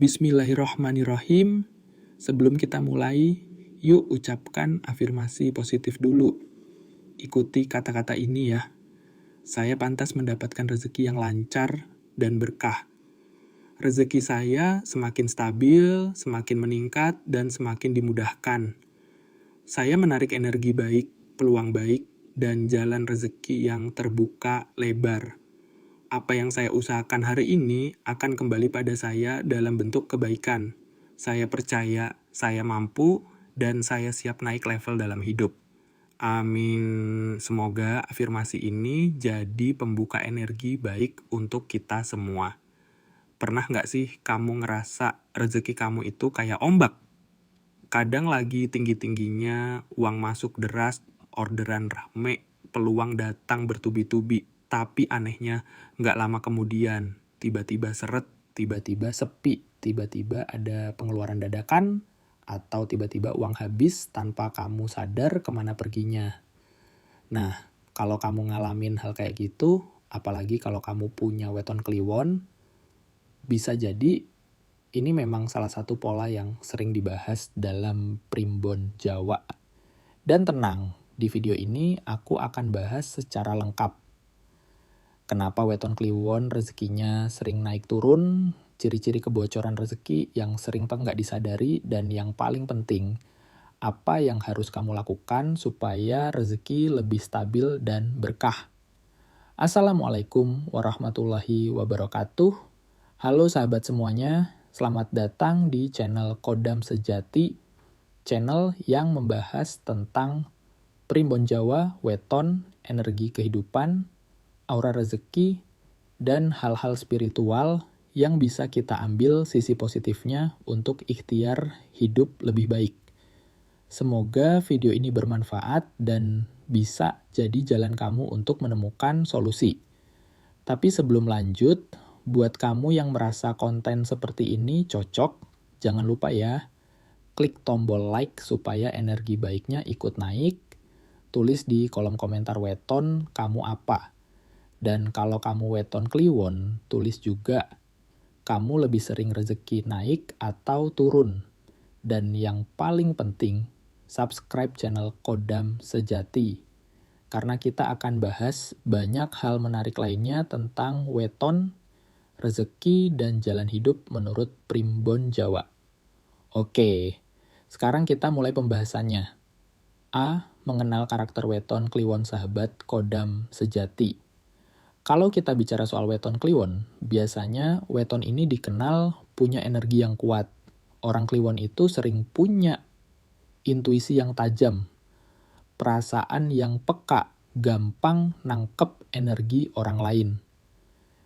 Bismillahirrahmanirrahim. Sebelum kita mulai, yuk ucapkan afirmasi positif dulu. Ikuti kata-kata ini ya. Saya pantas mendapatkan rezeki yang lancar dan berkah. Rezeki saya semakin stabil, semakin meningkat, dan semakin dimudahkan. Saya menarik energi baik, peluang baik, dan jalan rezeki yang terbuka lebar. Apa yang saya usahakan hari ini akan kembali pada saya dalam bentuk kebaikan. Saya percaya, saya mampu, dan saya siap naik level dalam hidup. Amin. Semoga afirmasi ini jadi pembuka energi baik untuk kita semua. Pernah nggak sih kamu ngerasa rezeki kamu itu kayak ombak? Kadang lagi tinggi-tingginya, uang masuk deras, orderan rame, peluang datang bertubi-tubi. Tapi anehnya, nggak lama kemudian, tiba-tiba seret, tiba-tiba sepi, tiba-tiba ada pengeluaran dadakan, atau tiba-tiba uang habis tanpa kamu sadar kemana perginya. Nah, kalau kamu ngalamin hal kayak gitu, apalagi kalau kamu punya weton kliwon, bisa jadi ini memang salah satu pola yang sering dibahas dalam primbon Jawa. Dan tenang, di video ini aku akan bahas secara lengkap. Kenapa weton kliwon rezekinya sering naik turun, ciri-ciri kebocoran rezeki yang sering nggak disadari, dan yang paling penting, apa yang harus kamu lakukan supaya rezeki lebih stabil dan berkah. Assalamualaikum warahmatullahi wabarakatuh. Halo sahabat semuanya, selamat datang di channel Kodam Sejati, channel yang membahas tentang primbon Jawa, weton, energi kehidupan, aura rezeki, dan hal-hal spiritual yang bisa kita ambil sisi positifnya untuk ikhtiar hidup lebih baik. Semoga video ini bermanfaat dan bisa jadi jalan kamu untuk menemukan solusi. Tapi sebelum lanjut, buat kamu yang merasa konten seperti ini cocok, jangan lupa ya, klik tombol like supaya energi baiknya ikut naik. Tulis di kolom komentar weton kamu apa. Dan kalau kamu weton kliwon, tulis juga kamu lebih sering rezeki naik atau turun. Dan yang paling penting, subscribe channel Kodam Sejati. Karena kita akan bahas banyak hal menarik lainnya tentang weton, rezeki, dan jalan hidup menurut primbon Jawa. Oke, sekarang kita mulai pembahasannya. A. Mengenal karakter weton kliwon sahabat Kodam Sejati. Kalau kita bicara soal weton kliwon, biasanya weton ini dikenal punya energi yang kuat. Orang kliwon itu sering punya intuisi yang tajam, perasaan yang peka, gampang nangkep energi orang lain.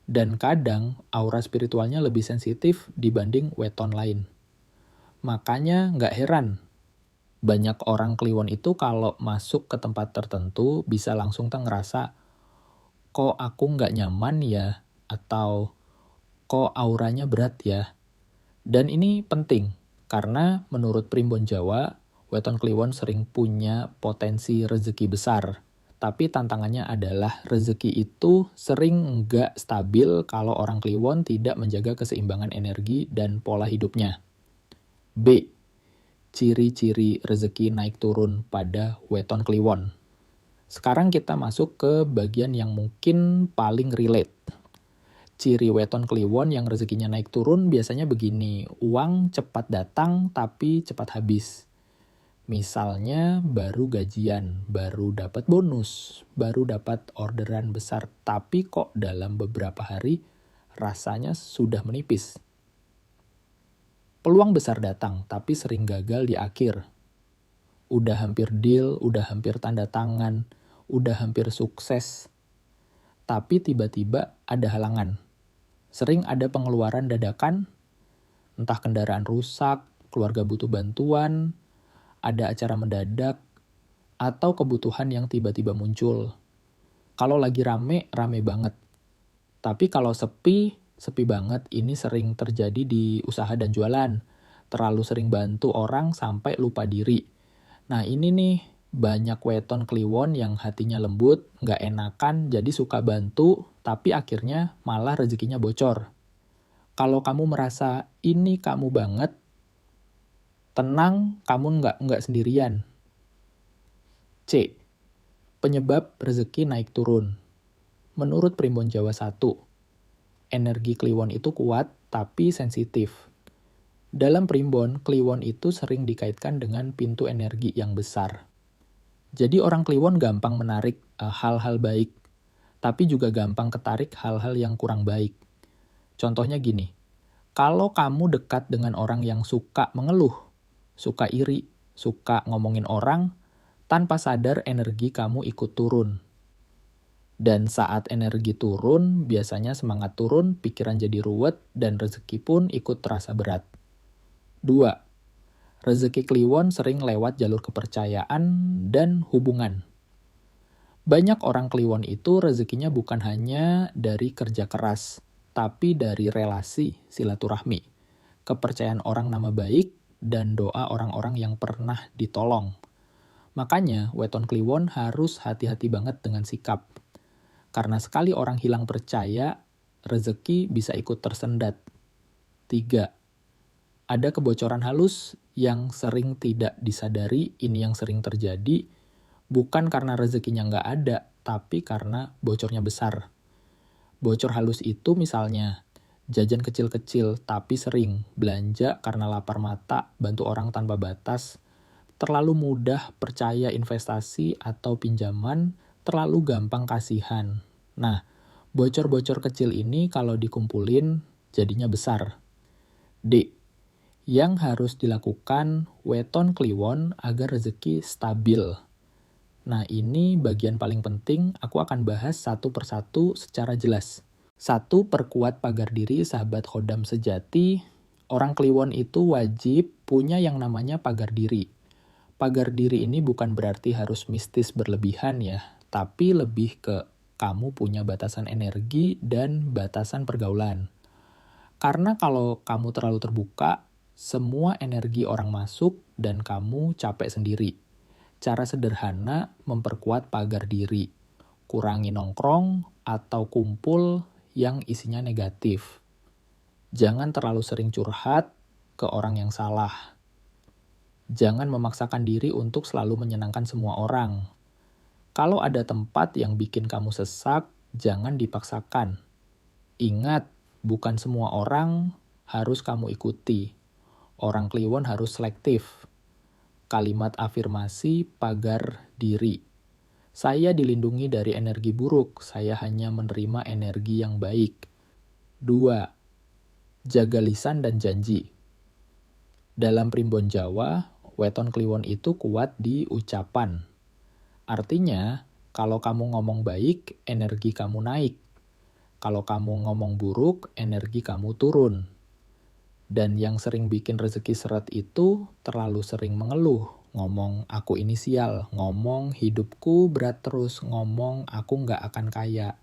Dan kadang aura spiritualnya lebih sensitif dibanding weton lain. Makanya nggak heran, banyak orang kliwon itu kalau masuk ke tempat tertentu bisa langsung ngerasa, kok aku nggak nyaman ya, atau kok auranya berat ya. Dan ini penting, karena menurut primbon Jawa, weton kliwon sering punya potensi rezeki besar. Tapi tantangannya adalah rezeki itu sering nggak stabil kalau orang kliwon tidak menjaga keseimbangan energi dan pola hidupnya. B. Ciri-ciri rezeki naik turun pada weton kliwon. Sekarang kita masuk ke bagian yang mungkin paling relate. Ciri weton kliwon yang rezekinya naik turun biasanya begini, uang cepat datang tapi cepat habis. Misalnya baru gajian, baru dapat bonus, baru dapat orderan besar, tapi kok dalam beberapa hari rasanya sudah menipis. Peluang besar datang tapi sering gagal di akhir. Udah hampir deal, udah hampir tanda tangan, udah hampir sukses, tapi tiba-tiba ada halangan. Sering ada pengeluaran dadakan, entah kendaraan rusak, keluarga butuh bantuan, ada acara mendadak, atau kebutuhan yang tiba-tiba muncul. Kalau lagi rame, rame banget. Tapi kalau sepi, sepi banget. Ini sering terjadi di usaha dan jualan. Terlalu sering bantu orang sampai lupa diri. Nah ini nih, banyak weton kliwon yang hatinya lembut, nggak enakan, jadi suka bantu, tapi akhirnya malah rezekinya bocor. Kalau kamu merasa ini kamu banget, tenang, kamu nggak sendirian. C. Penyebab rezeki naik turun. Menurut Primbon Jawa 1, energi Kliwon itu kuat tapi sensitif. Dalam Primbon, Kliwon itu sering dikaitkan dengan pintu energi yang besar. Jadi orang Kliwon gampang menarik hal-hal baik, tapi juga gampang ketarik hal-hal yang kurang baik. Contohnya gini, kalau kamu dekat dengan orang yang suka mengeluh, suka iri, suka ngomongin orang, tanpa sadar energi kamu ikut turun. Dan saat energi turun, biasanya semangat turun, pikiran jadi ruwet, dan rezeki pun ikut terasa berat. 2. Rezeki Kliwon sering lewat jalur kepercayaan dan hubungan. Banyak orang Kliwon itu rezekinya bukan hanya dari kerja keras, tapi dari relasi, silaturahmi, kepercayaan orang nama baik, dan doa orang-orang yang pernah ditolong. Makanya, weton Kliwon harus hati-hati banget dengan sikap. Karena sekali orang hilang percaya, rezeki bisa ikut tersendat. 3. Ada kebocoran halus yang sering tidak disadari, ini yang sering terjadi, bukan karena rezekinya nggak ada, tapi karena bocornya besar. Bocor halus itu misalnya, jajan kecil-kecil tapi sering, belanja karena lapar mata, bantu orang tanpa batas, terlalu mudah percaya investasi atau pinjaman, terlalu gampang kasihan. Nah, bocor-bocor kecil ini kalau dikumpulin jadinya besar. D. Yang harus dilakukan weton Kliwon agar rezeki stabil. Nah, ini bagian paling penting, aku akan bahas satu persatu secara jelas. 1. Perkuat pagar diri sahabat khodam sejati. Orang Kliwon itu wajib punya yang namanya pagar diri. Pagar diri ini bukan berarti harus mistis berlebihan ya, tapi lebih ke kamu punya batasan energi dan batasan pergaulan. Karena kalau kamu terlalu terbuka, semua energi orang masuk dan kamu capek sendiri. Cara sederhana memperkuat pagar diri. Kurangi nongkrong atau kumpul yang isinya negatif. Jangan terlalu sering curhat ke orang yang salah. Jangan memaksakan diri untuk selalu menyenangkan semua orang. Kalau ada tempat yang bikin kamu sesak, jangan dipaksakan. Ingat, bukan semua orang harus kamu ikuti. Orang Kliwon harus selektif. Kalimat afirmasi pagar diri. Saya dilindungi dari energi buruk, saya hanya menerima energi yang baik. 2. Jaga lisan dan janji. Dalam Primbon Jawa, weton Kliwon itu kuat di ucapan. Artinya, kalau kamu ngomong baik, energi kamu naik. Kalau kamu ngomong buruk, energi kamu turun. Dan yang sering bikin rezeki seret itu terlalu sering mengeluh. Ngomong aku ini sial, ngomong hidupku berat terus, ngomong aku nggak akan kaya.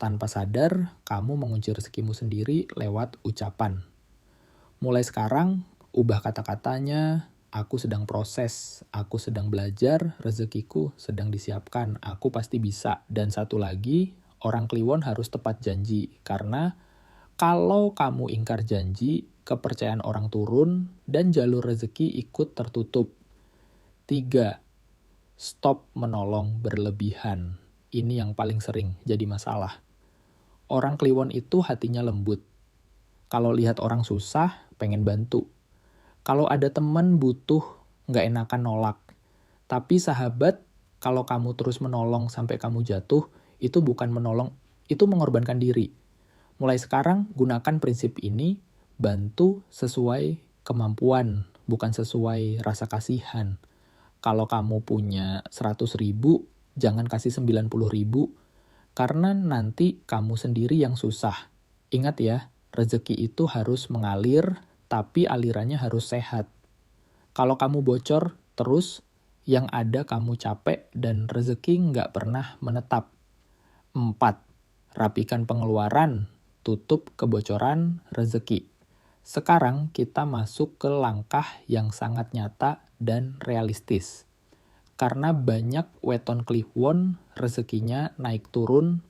Tanpa sadar, kamu mengunci rezekimu sendiri lewat ucapan. Mulai sekarang, ubah kata-katanya, aku sedang proses, aku sedang belajar, rezekiku sedang disiapkan, aku pasti bisa. Dan satu lagi, orang Kliwon harus tepat janji, karena kalau kamu ingkar janji, kepercayaan orang turun, dan jalur rezeki ikut tertutup. 3. Stop menolong berlebihan. Ini yang paling sering jadi masalah. Orang Kliwon itu hatinya lembut. Kalau lihat orang susah, pengen bantu. Kalau ada teman butuh, nggak enakan nolak. Tapi sahabat, kalau kamu terus menolong sampai kamu jatuh, itu bukan menolong, itu mengorbankan diri. Mulai sekarang, gunakan prinsip ini, bantu sesuai kemampuan, bukan sesuai rasa kasihan. Kalau kamu punya 100.000, jangan kasih 90.000, karena nanti kamu sendiri yang susah. Ingat ya, rezeki itu harus mengalir, tapi alirannya harus sehat. Kalau kamu bocor terus, yang ada kamu capek dan rezeki nggak pernah menetap. 4. Rapikan pengeluaran, tutup kebocoran rezeki. Sekarang kita masuk ke langkah yang sangat nyata dan realistis. Karena banyak weton Kliwon rezekinya naik turun,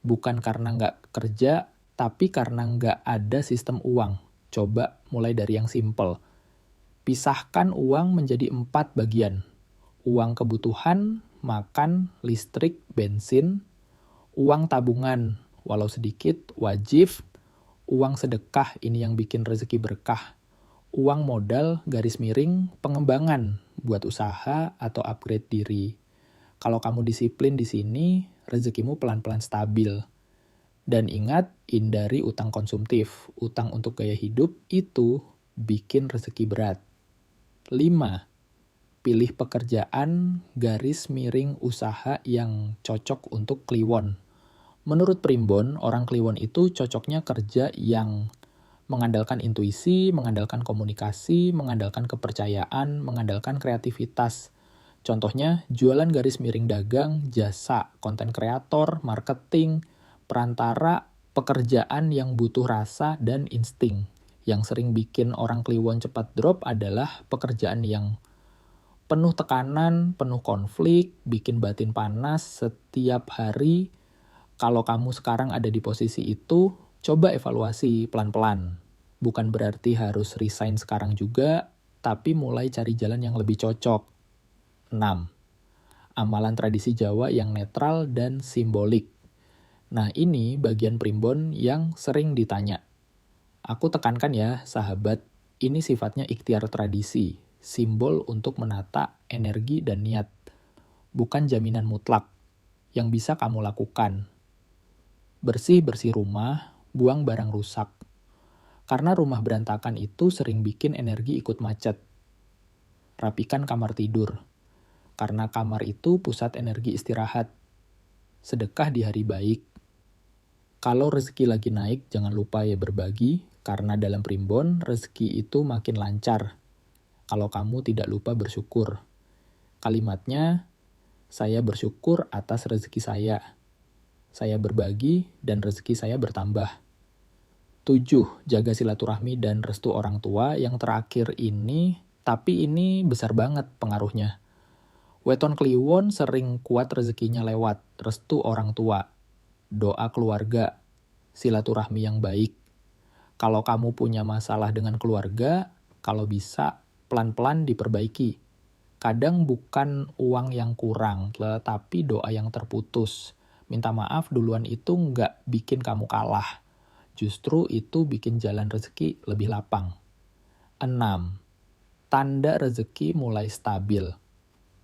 bukan karena nggak kerja, Tapi karena nggak ada sistem uang, coba mulai dari yang simple. Pisahkan uang menjadi 4 bagian. Uang kebutuhan, makan, listrik, bensin. Uang tabungan, walau sedikit, wajib. Uang sedekah, ini yang bikin rezeki berkah. Uang modal, garis miring, pengembangan, buat usaha atau upgrade diri. Kalau kamu disiplin di sini, rezekimu pelan-pelan stabil. Dan ingat, hindari utang konsumtif. Utang untuk gaya hidup itu bikin rezeki berat. 5. Pilih pekerjaan garis miring usaha yang cocok untuk Kliwon. Menurut Primbon, orang Kliwon itu cocoknya kerja yang mengandalkan intuisi, mengandalkan komunikasi, mengandalkan kepercayaan, mengandalkan kreativitas. Contohnya, jualan garis miring dagang, jasa, konten kreator, marketing, perantara, pekerjaan yang butuh rasa dan insting. Yang sering bikin orang Kliwon cepat drop adalah pekerjaan yang penuh tekanan, penuh konflik, bikin batin panas setiap hari. Kalau kamu sekarang ada di posisi itu, coba evaluasi pelan-pelan. Bukan berarti harus resign sekarang juga, tapi mulai cari jalan yang lebih cocok. 6. Amalan tradisi Jawa yang netral dan simbolik. Nah, ini bagian Primbon yang sering ditanya. Aku tekankan ya, sahabat, ini sifatnya ikhtiar tradisi, simbol untuk menata energi dan niat. Bukan jaminan mutlak yang bisa kamu lakukan. Bersih-bersih rumah, buang barang rusak. Karena rumah berantakan itu sering bikin energi ikut macet. Rapikan kamar tidur. Karena kamar itu pusat energi istirahat. Sedekah di hari baik. Kalau rezeki lagi naik, jangan lupa ya berbagi, karena dalam Primbon, rezeki itu makin lancar. Kalau kamu tidak lupa bersyukur. Kalimatnya, saya bersyukur atas rezeki saya. Saya berbagi dan rezeki saya bertambah. 7. Jaga silaturahmi dan restu orang tua. Yang terakhir ini, tapi ini besar banget pengaruhnya. Weton Kliwon sering kuat rezekinya lewat restu orang tua, doa keluarga, silaturahmi yang baik. Kalau kamu punya masalah dengan keluarga, kalau bisa pelan-pelan diperbaiki. Kadang bukan uang yang kurang, tetapi doa yang terputus. Minta maaf duluan itu nggak bikin kamu kalah. Justru itu bikin jalan rezeki lebih lapang. 6. Tanda rezeki mulai stabil.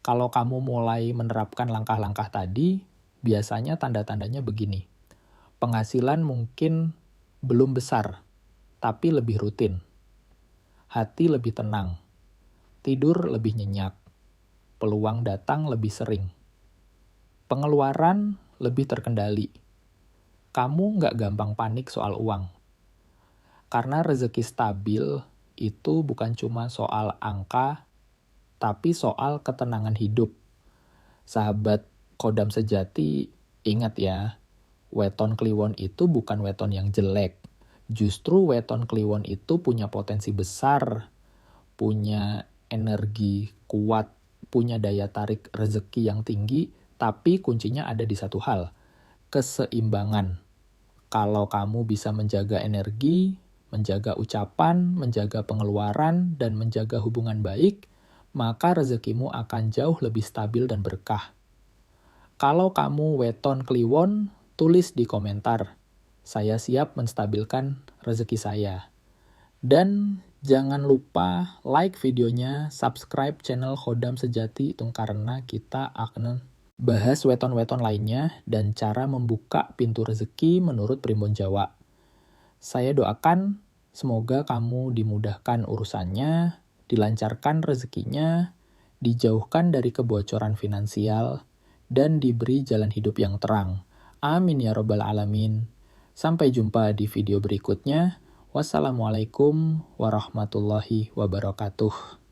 Kalau kamu mulai menerapkan langkah-langkah tadi, biasanya tanda-tandanya begini. Penghasilan mungkin belum besar, tapi lebih rutin. Hati lebih tenang. Tidur lebih nyenyak. Peluang datang lebih sering. Pengeluaran lebih terkendali. Kamu nggak gampang panik soal uang. Karena rezeki stabil itu bukan cuma soal angka, tapi soal ketenangan hidup. Sahabat Khodam sejati, ingat ya, weton Kliwon itu bukan weton yang jelek. Justru weton Kliwon itu punya potensi besar, punya energi kuat, punya daya tarik rezeki yang tinggi, tapi kuncinya ada di satu hal, keseimbangan. Kalau kamu bisa menjaga energi, menjaga ucapan, menjaga pengeluaran, dan menjaga hubungan baik, maka rezekimu akan jauh lebih stabil dan berkah. Kalau kamu weton Kliwon, tulis di komentar. Saya siap menstabilkan rezeki saya. Dan jangan lupa like videonya, subscribe channel Khodam Sejati itu karena kita akan bahas weton-weton lainnya dan cara membuka pintu rezeki menurut Primbon Jawa. Saya doakan semoga kamu dimudahkan urusannya, dilancarkan rezekinya, dijauhkan dari kebocoran finansial, dan diberi jalan hidup yang terang. Amin ya robbal alamin. Sampai jumpa di video berikutnya. Wassalamualaikum warahmatullahi wabarakatuh.